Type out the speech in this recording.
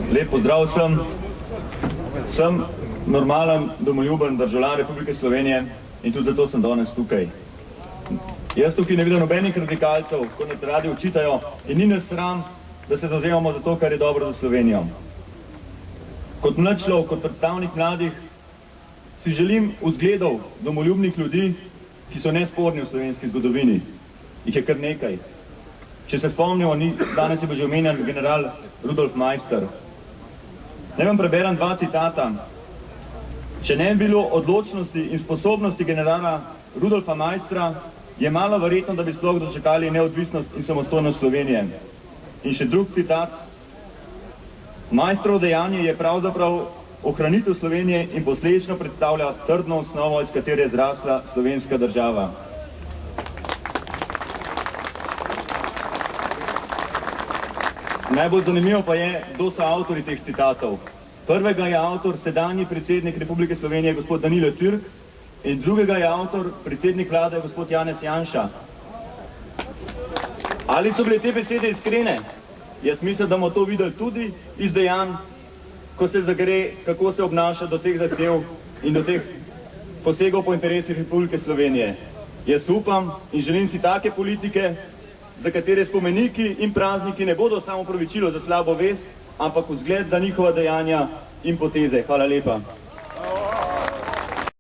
Lep pozdrav vsem. Sem normalen, domoljuben državljan Republike Slovenije in tudi zato sem danes tukaj. Jaz tukaj ne vidim nobenih radikalcev, kot nas radi očitajo, in ni nas sram, da se zavzemamo za to, kar je dobro za Slovenijo. Kot mlad človek, kot predstavnik mladih, si želim vzgledov domoljubnih ljudi, ki so nesporni v slovenski zgodovini. Jih je kar nekaj. Če se spomnimo, danes je bil že omenjen general Rudolf Maister. Naj vam preberem dva citata. Če ne bi bilo odločnosti in sposobnosti generala Rudolfa Maistra, je malo verjetno, da bi sploh dočakali neodvisnost in samostojnost Slovenije. In še drug citat. Maistrovo dejanje je pravzaprav ohranitev Slovenije in posledično predstavlja trdno osnovo, iz katere je zrasla slovenska država. Najbolj zanimivo pa je, kdo so avtori teh citatov. Prvega je avtor sedanji predsednik Republike Slovenije, gospod Danilo Türk, in drugega je avtor predsednik vlade, gospod Janez Janša. Ali so bile te besede iskrene? Jaz mislim, da bomo to videli tudi iz dejanj, ko se zagre, kako se obnaša do teh zahtev in do teh posegov po interesih Republike Slovenije. Jaz upam in želim si take politike, za katere spomeniki in prazniki ne bodo samo opravičilo za slabo vest, ampak vzgled za njihova dejanja in poteze. Hvala lepa.